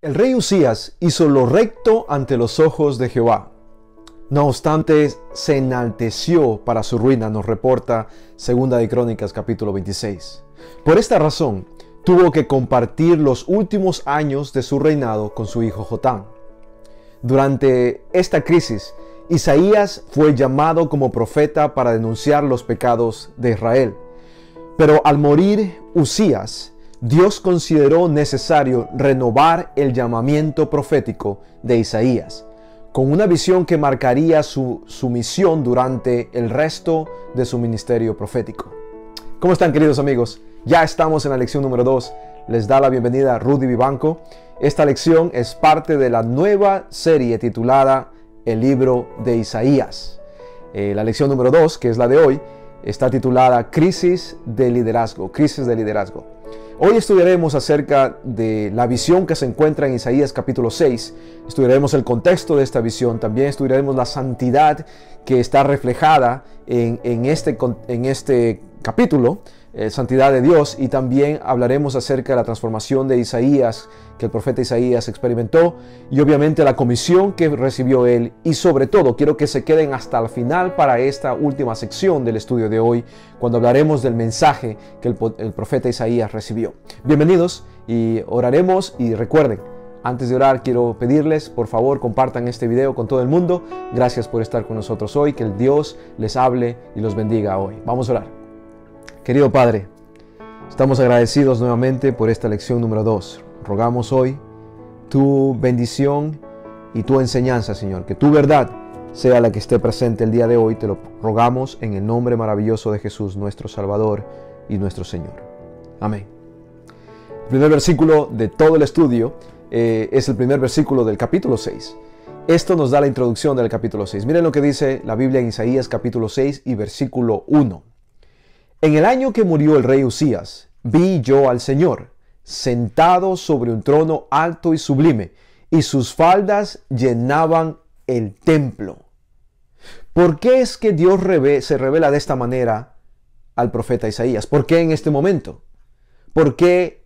El rey Usías hizo lo recto ante los ojos de Jehová. No obstante, se enalteció para su ruina, nos reporta 2 de Crónicas capítulo 26. Por esta razón, tuvo que compartir los últimos años de su reinado con su hijo Jotam. Durante esta crisis, Isaías fue llamado como profeta para denunciar los pecados de Israel. Pero al morir Usías, Dios consideró necesario renovar el llamamiento profético de Isaías, con una visión que marcaría su misión durante el resto de su ministerio profético. ¿Cómo están, queridos amigos? Ya estamos en la lección número 2. Les da la bienvenida Rudy Vivanco. Esta lección es parte de la nueva serie titulada El libro de Isaías. La lección número 2, que es la de hoy, está titulada Crisis de liderazgo. Crisis de liderazgo. Hoy estudiaremos acerca de la visión que se encuentra en Isaías capítulo 6. Estudiaremos el contexto de esta visión. También estudiaremos la santidad que está reflejada en este capítulo, santidad de Dios. Y también hablaremos acerca de la transformación de Isaías, que el profeta Isaías experimentó. Y obviamente la comisión que recibió él. Y sobre todo, quiero que se queden hasta el final para esta última sección del estudio de hoy, cuando hablaremos del mensaje que el profeta Isaías recibió. Bienvenidos y oraremos. Y recuerden, antes de orar quiero pedirles, por favor, compartan este video con todo el mundo. Gracias por estar con nosotros hoy. Que el Dios les hable y los bendiga hoy. Vamos a orar. Querido Padre, estamos agradecidos nuevamente por esta lección número 2. Rogamos hoy tu bendición y tu enseñanza, Señor. Que tu verdad sea la que esté presente el día de hoy. Te lo rogamos en el nombre maravilloso de Jesús, nuestro Salvador y nuestro Señor. Amén. El primer versículo de todo el estudio es el primer versículo del capítulo 6. Esto nos da la introducción del capítulo 6. Miren lo que dice la Biblia en Isaías capítulo 6 y versículo 1. En el año que murió el rey Usías, vi yo al Señor, sentado sobre un trono alto y sublime, y sus faldas llenaban el templo. ¿Por qué es que Dios se revela de esta manera al profeta Isaías? ¿Por qué en este momento? ¿Por qué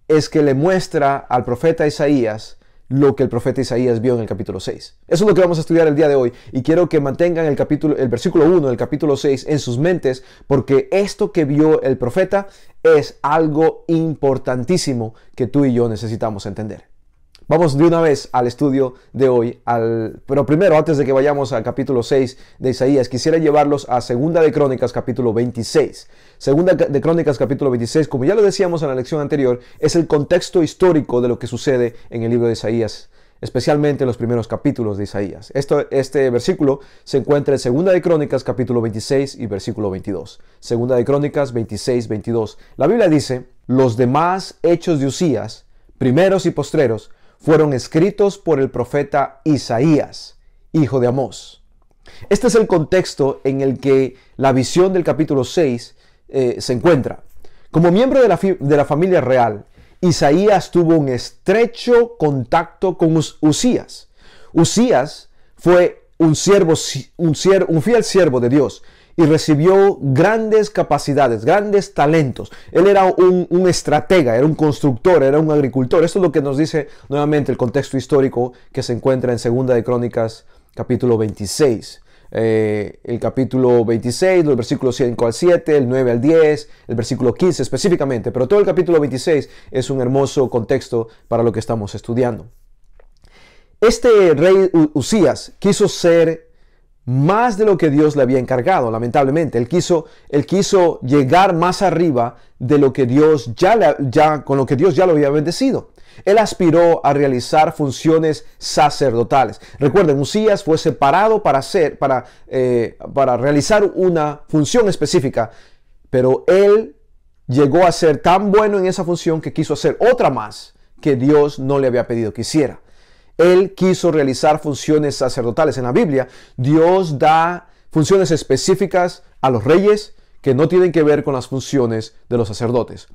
es que le muestra al profeta Isaías lo que el profeta Isaías vio en el capítulo 6? Eso es lo que vamos a estudiar el día de hoy, y quiero que mantengan el versículo 1 del capítulo 6 en sus mentes, porque esto que vio el profeta es algo importantísimo que tú y yo necesitamos entender. Vamos de una vez al estudio de hoy, pero primero, antes de que vayamos al capítulo 6 de Isaías, quisiera llevarlos a 2 de Crónicas capítulo 26. 2 de Crónicas capítulo 26, como ya lo decíamos en la lección anterior, es el contexto histórico de lo que sucede en el libro de Isaías, especialmente en los primeros capítulos de Isaías. Este versículo se encuentra en 2 de Crónicas capítulo 26 y versículo 22. 2 de Crónicas 26, 22. La Biblia dice: los demás hechos de Usías, primeros y postreros, fueron escritos por el profeta Isaías, hijo de Amós. Este es el contexto en el que la visión del capítulo 6 se encuentra. Como miembro de la familia real, Isaías tuvo un estrecho contacto con Usías. Usías fue un fiel siervo de Dios y recibió grandes capacidades, grandes talentos. Él era un estratega, era un constructor, era un agricultor. Esto es lo que nos dice nuevamente el contexto histórico que se encuentra en 2 de Crónicas capítulo 26. El capítulo 26, los versículos 5 al 7, el 9 al 10, el versículo 15 específicamente. Pero todo el capítulo 26 es un hermoso contexto para lo que estamos estudiando. Este rey Usías quiso ser más de lo que Dios le había encargado, lamentablemente. Él quiso llegar más arriba de lo que Dios con lo que Dios ya lo había bendecido. Él aspiró a realizar funciones sacerdotales. Recuerden, Usías fue separado para realizar una función específica, pero él llegó a ser tan bueno en esa función que quiso hacer otra más que Dios no le había pedido que hiciera. Él quiso realizar funciones sacerdotales. En la Biblia, Dios da funciones específicas a los reyes que no tienen que ver con las funciones de los sacerdotes.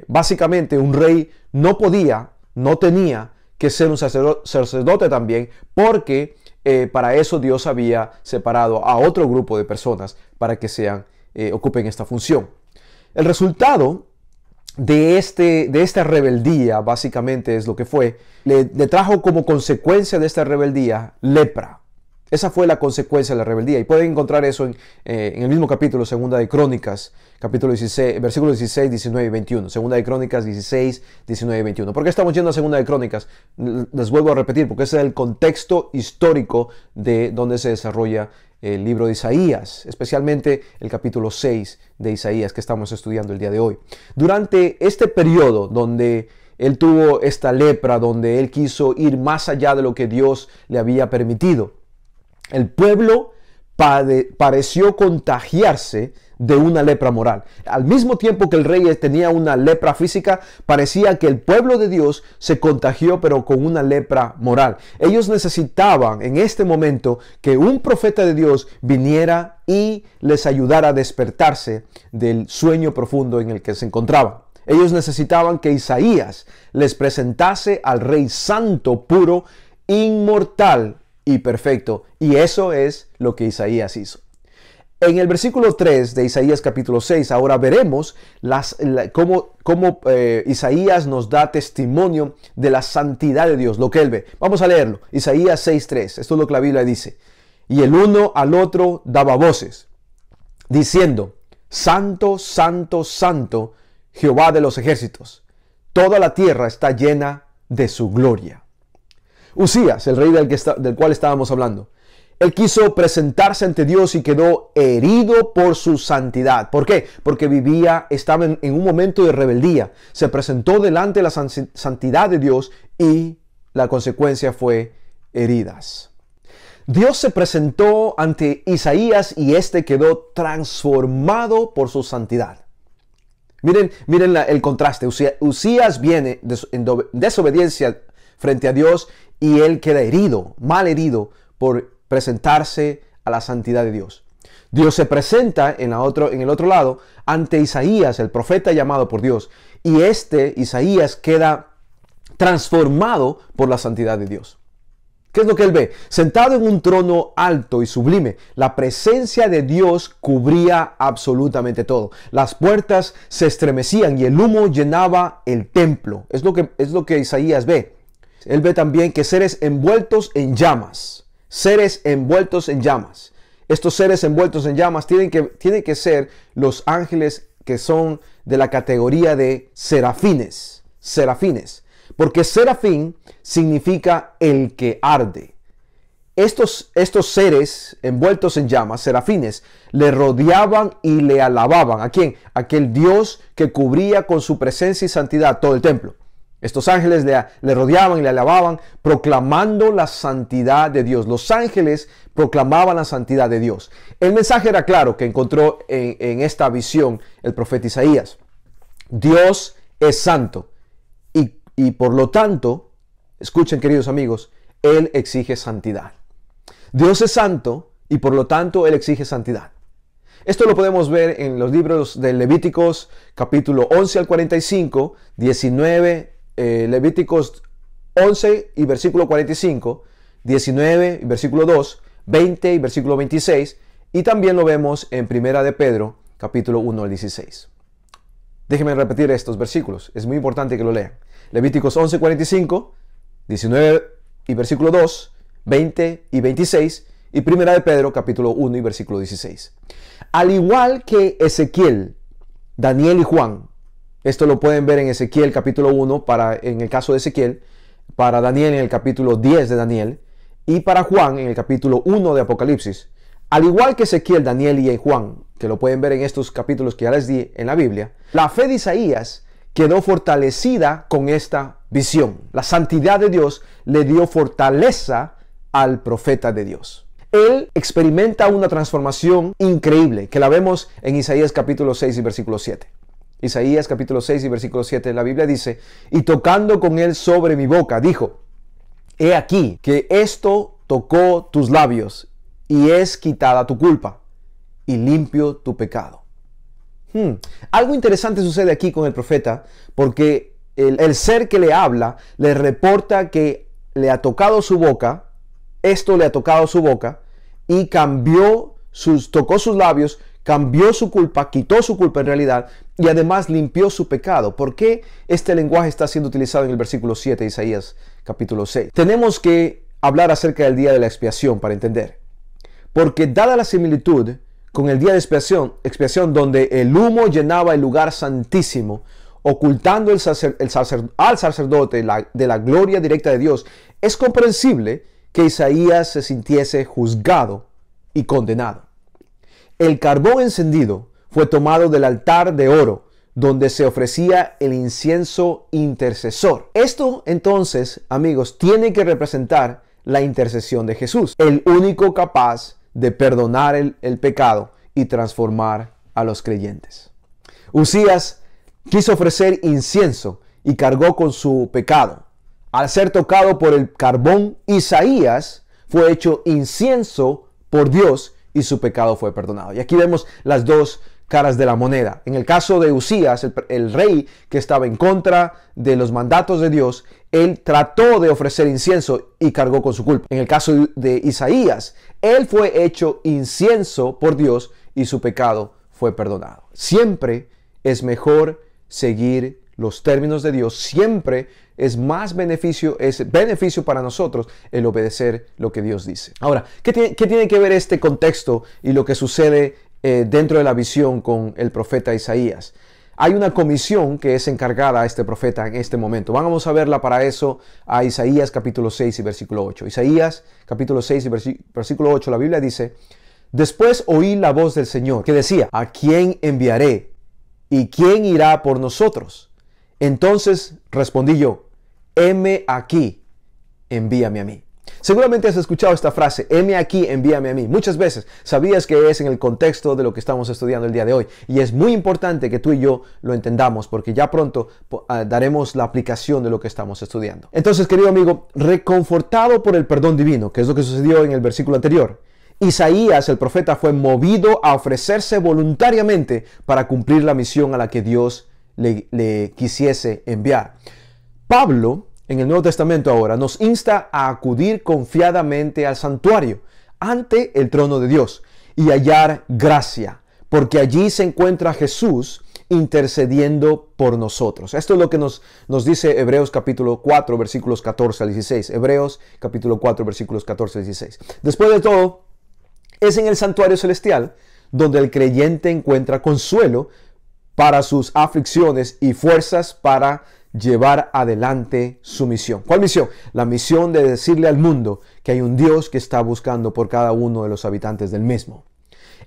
Básicamente, un rey no tenía que ser un sacerdote también, porque para eso Dios había separado a otro grupo de personas para que ocupen esta función. El resultado de esta rebeldía, básicamente es lo que fue, le trajo como consecuencia de esta rebeldía lepra. Esa fue la consecuencia de la rebeldía. Y pueden encontrar eso en el mismo capítulo, Segunda de Crónicas, capítulo 16, versículos 16, 19 y 21. Segunda de Crónicas 16, 19 y 21. ¿Por qué estamos yendo a Segunda de Crónicas? Les vuelvo a repetir, porque ese es el contexto histórico de donde se desarrolla el libro de Isaías, especialmente el capítulo 6 de Isaías que estamos estudiando el día de hoy. Durante este periodo donde él tuvo esta lepra, donde él quiso ir más allá de lo que Dios le había permitido, el pueblo pareció contagiarse de una lepra moral. Al mismo tiempo que el rey tenía una lepra física, parecía que el pueblo de Dios se contagió, pero con una lepra moral. Ellos necesitaban en este momento que un profeta de Dios viniera y les ayudara a despertarse del sueño profundo en el que se encontraban. Ellos necesitaban que Isaías les presentase al Rey Santo, puro, inmortal y perfecto. Y eso es lo que Isaías hizo. En el versículo 3 de Isaías capítulo 6, ahora veremos cómo Isaías nos da testimonio de la santidad de Dios, lo que él ve. Vamos a leerlo. Isaías 6:3. Esto es lo que la Biblia dice. Y el uno al otro daba voces, diciendo: Santo, santo, santo, Jehová de los ejércitos. Toda la tierra está llena de su gloria. Usías, el rey del cual estábamos hablando, él quiso presentarse ante Dios y quedó herido por su santidad. ¿Por qué? Porque estaba en un momento de rebeldía. Se presentó delante de la santidad de Dios y la consecuencia fue heridas. Dios se presentó ante Isaías y éste quedó transformado por su santidad. Miren el contraste. Usías viene en desobediencia frente a Dios y él queda herido, mal herido por presentarse a la santidad de Dios. Dios se presenta en el otro lado ante Isaías, el profeta llamado por Dios, y Isaías queda transformado por la santidad de Dios. ¿Qué es lo que él ve? Sentado en un trono alto y sublime, la presencia de Dios cubría absolutamente todo. Las puertas se estremecían y el humo llenaba el templo. Es lo que Isaías ve. Él ve también que seres envueltos en llamas. Seres envueltos en llamas. Estos seres envueltos en llamas tienen que ser los ángeles que son de la categoría de serafines. Serafines. Porque serafín significa el que arde. Estos seres envueltos en llamas, serafines, le rodeaban y le alababan. ¿A quién? Aquel Dios que cubría con su presencia y santidad todo el templo. Estos ángeles le rodeaban y le alababan, proclamando la santidad de Dios. Los ángeles proclamaban la santidad de Dios. El mensaje era claro que encontró en esta visión el profeta Isaías. Dios es santo y por lo tanto, escuchen queridos amigos, Él exige santidad. Dios es santo y por lo tanto Él exige santidad. Esto lo podemos ver en los libros de Levíticos capítulo 11 al 45, 19 Levíticos 11 y versículo 45, 19 y versículo 2, 20 y versículo 26, y también lo vemos en Primera de Pedro, capítulo 1 al 16. Déjenme repetir estos versículos, es muy importante que lo lean. Levíticos 11, 45, 19 y versículo 2, 20 y 26, y Primera de Pedro, capítulo 1 y versículo 16. Al igual que Ezequiel, Daniel y Juan, esto lo pueden ver en Ezequiel capítulo 1, en el caso de Ezequiel, para Daniel en el capítulo 10 de Daniel, y para Juan en el capítulo 1 de Apocalipsis. Al igual que Ezequiel, Daniel y Juan, que lo pueden ver en estos capítulos que ya les di en la Biblia, la fe de Isaías quedó fortalecida con esta visión. La santidad de Dios le dio fortaleza al profeta de Dios. Él experimenta una transformación increíble, que la vemos en Isaías capítulo 6 y versículo 7. Isaías capítulo 6 y versículo 7, la Biblia dice: y tocando con él sobre mi boca, dijo: he aquí que esto tocó tus labios, y es quitada tu culpa, y limpio tu pecado. Algo interesante sucede aquí con el profeta, porque el ser que le habla le reporta que le ha tocado su boca, esto le ha tocado su boca, y tocó sus labios, cambió su culpa, quitó su culpa en realidad, y además limpió su pecado. ¿Por qué este lenguaje está siendo utilizado en el versículo 7 de Isaías capítulo 6? Tenemos que hablar acerca del día de la expiación para entender. Porque dada la similitud con el día de expiación donde el humo llenaba el lugar santísimo, ocultando al sacerdote de la gloria directa de Dios, es comprensible que Isaías se sintiese juzgado y condenado. El carbón encendido fue tomado del altar de oro, donde se ofrecía el incienso intercesor. Esto entonces, amigos, tiene que representar la intercesión de Jesús, el único capaz de perdonar el pecado y transformar a los creyentes. Uzías quiso ofrecer incienso y cargó con su pecado. Al ser tocado por el carbón, Isaías fue hecho incienso por Dios y su pecado fue perdonado. Y aquí vemos las dos caras de la moneda. En el caso de Uzías, el rey que estaba en contra de los mandatos de Dios, él trató de ofrecer incienso y cargó con su culpa. En el caso de Isaías, él fue hecho incienso por Dios y su pecado fue perdonado. Siempre es mejor seguir los términos de Dios. Siempre es beneficio para nosotros el obedecer lo que Dios dice. Ahora, ¿qué tiene que ver este contexto y lo que sucede dentro de la visión con el profeta Isaías? Hay una comisión que es encargada a este profeta en este momento. Vamos a verla para eso a Isaías capítulo 6 y versículo 8. Isaías capítulo 6 y versículo 8, la Biblia dice: Después oí la voz del Señor que decía: ¿A quién enviaré? ¿Y quién irá por nosotros? Entonces respondí yo: heme aquí, envíame a mí. Seguramente has escuchado esta frase: heme aquí, envíame a mí, muchas veces. Sabías que es en el contexto de lo que estamos estudiando el día de hoy. Y es muy importante que tú y yo lo entendamos, porque ya pronto daremos la aplicación de lo que estamos estudiando. Entonces, querido amigo, reconfortado por el perdón divino, que es lo que sucedió en el versículo anterior, Isaías, el profeta, fue movido a ofrecerse voluntariamente para cumplir la misión a la que Dios le quisiese enviar. Pablo, en el Nuevo Testamento ahora, nos insta a acudir confiadamente al santuario, ante el trono de Dios, y hallar gracia, porque allí se encuentra Jesús intercediendo por nosotros. Esto es lo que nos dice Hebreos capítulo 4, versículos 14 al 16. Hebreos capítulo 4, versículos 14 al 16. Después de todo, es en el santuario celestial donde el creyente encuentra consuelo para sus aflicciones y fuerzas para llevar adelante su misión. ¿Cuál misión? La misión de decirle al mundo que hay un Dios que está buscando por cada uno de los habitantes del mismo.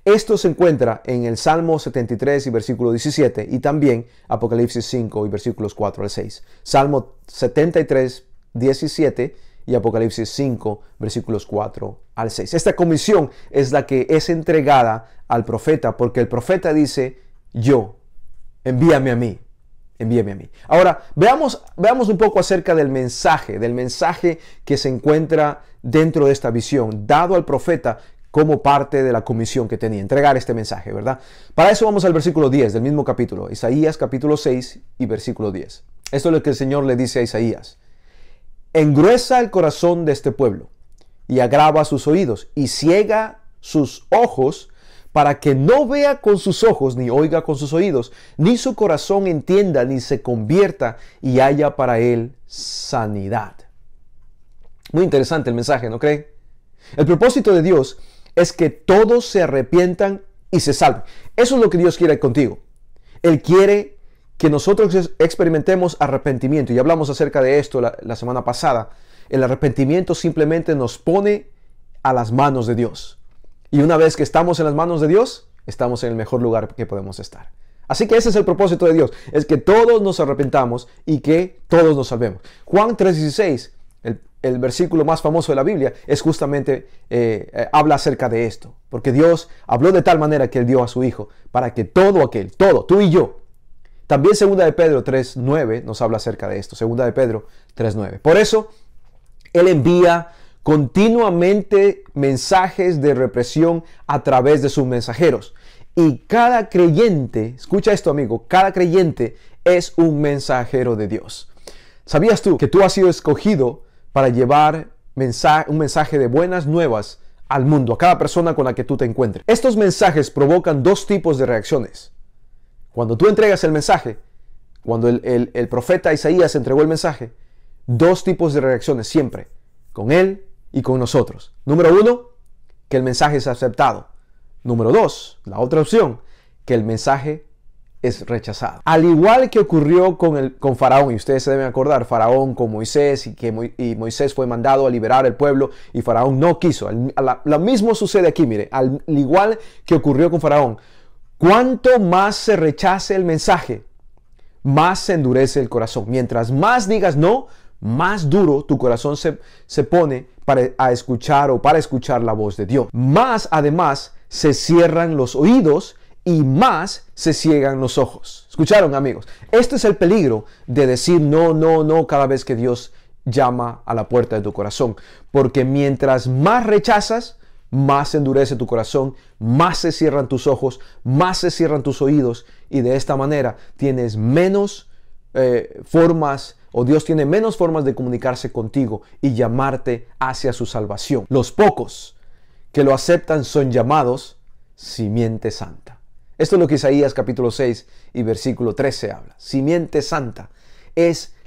Esto se encuentra en el Salmo 73 y versículo 17 y también Apocalipsis 5 y versículos 4 al 6. Salmo 73, 17 y Apocalipsis 5, versículos 4 al 6. Esta comisión es la que es entregada al profeta, porque el profeta dice: yo, envíame a mí. Envíame a mí. Ahora, veamos un poco acerca del mensaje que se encuentra dentro de esta visión, dado al profeta como parte de la comisión que tenía, entregar este mensaje, ¿verdad? Para eso vamos al versículo 10 del mismo capítulo, Isaías capítulo 6 y versículo 10. Esto es lo que el Señor le dice a Isaías: engruesa el corazón de este pueblo y agrava sus oídos y ciega sus ojos, para que no vea con sus ojos, ni oiga con sus oídos, ni su corazón entienda, ni se convierta y haya para él sanidad. Muy interesante el mensaje, ¿no creen? El propósito de Dios es que todos se arrepientan y se salven. Eso es lo que Dios quiere contigo. Él quiere que nosotros experimentemos arrepentimiento. Y hablamos acerca de esto la semana pasada. El arrepentimiento simplemente nos pone a las manos de Dios. Y una vez que estamos en las manos de Dios, estamos en el mejor lugar que podemos estar. Así que ese es el propósito de Dios, es que todos nos arrepentamos y que todos nos salvemos. Juan 3:16, el versículo más famoso de la Biblia, es justamente, habla acerca de esto. Porque Dios habló de tal manera que Él dio a su Hijo, para que todo, tú y yo. También 2 de Pedro 3:9 nos habla acerca de esto. 2 de Pedro 3:9. Por eso, Él envía continuamente mensajes de represión a través de sus mensajeros. Y cada creyente, escucha esto amigo, cada creyente es un mensajero de Dios. ¿Sabías tú que tú has sido escogido para llevar un mensaje de buenas nuevas al mundo, a cada persona con la que tú te encuentres. Estos mensajes provocan dos tipos de reacciones. Cuando tú entregas el mensaje, cuando el profeta Isaías entregó el mensaje, dos tipos de reacciones siempre, con él y con nosotros. Número uno, que el mensaje es aceptado. Número dos, la otra opción, que el mensaje es rechazado. Al igual que ocurrió con Faraón, y ustedes se deben acordar, Faraón con Moisés, y Moisés fue mandado a liberar el pueblo y Faraón no quiso. Lo mismo sucede aquí, mire, al igual que ocurrió con Faraón. Cuanto más se rechace el mensaje, más se endurece el corazón. Mientras más digas no, más duro tu corazón se pone para escuchar la voz de Dios. Más además se cierran los oídos y más se ciegan los ojos. ¿Escucharon, amigos? Este es el peligro de decir no, no, no cada vez que Dios llama a la puerta de tu corazón. Porque mientras más rechazas, más se endurece tu corazón, más se cierran tus ojos, más se cierran tus oídos, y de esta manera tienes menos formas, o Dios tiene menos formas de comunicarse contigo y llamarte hacia su salvación. Los pocos que lo aceptan son llamados simiente santa. Esto es lo que Isaías capítulo 6 y versículo 13 habla. Simiente santa.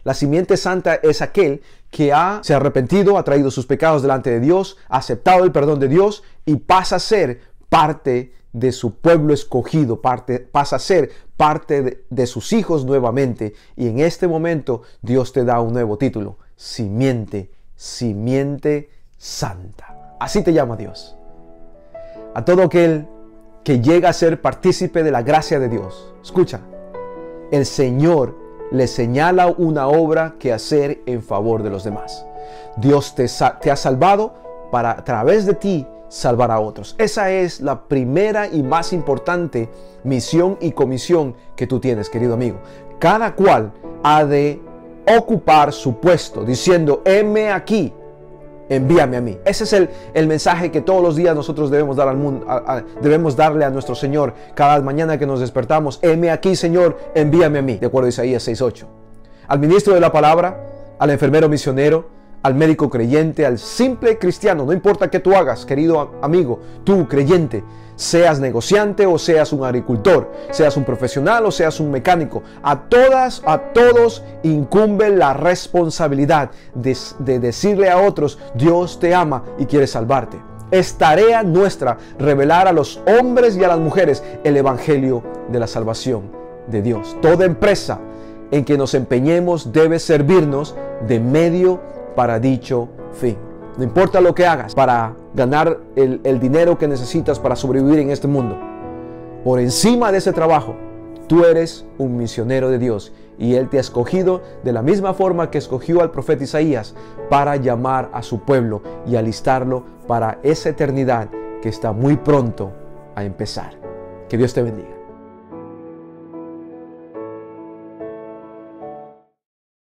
La simiente santa es aquel que se ha arrepentido, ha traído sus pecados delante de Dios, ha aceptado el perdón de Dios y pasa a ser parte de su pueblo escogido, pasa a ser parte de sus hijos nuevamente. Y en este momento Dios te da un nuevo título: simiente santa. Así te llama Dios. A todo aquel que llega a ser partícipe de la gracia de Dios, escucha, el Señor le señala una obra que hacer en favor de los demás. Dios te ha salvado para, a través de ti, salvar a otros. Esa es la primera y más importante misión y comisión que tú tienes, querido amigo. Cada cual ha de ocupar su puesto, diciendo: heme aquí, envíame a mí. Ese es el mensaje que todos los días nosotros debemos dar al mundo, debemos darle a nuestro Señor cada mañana que nos despertamos. Heme aquí, Señor, envíame a mí, de acuerdo a Isaías 6:8. Al ministro de la palabra, al enfermero misionero, al médico creyente, al simple cristiano, no importa qué tú hagas, querido amigo, tú creyente, seas negociante o seas un agricultor, seas un profesional o seas un mecánico, a todos incumbe la responsabilidad de decirle a otros: Dios te ama y quiere salvarte. Es tarea nuestra revelar a los hombres y a las mujeres el evangelio de la salvación de Dios. Toda empresa en que nos empeñemos debe servirnos de medio para dicho fin. No importa lo que hagas para ganar el dinero que necesitas para sobrevivir en este mundo, por encima de ese trabajo, tú eres un misionero de Dios, y Él te ha escogido de la misma forma que escogió al profeta Isaías para llamar a su pueblo y alistarlo para esa eternidad que está muy pronto a empezar. Que Dios te bendiga.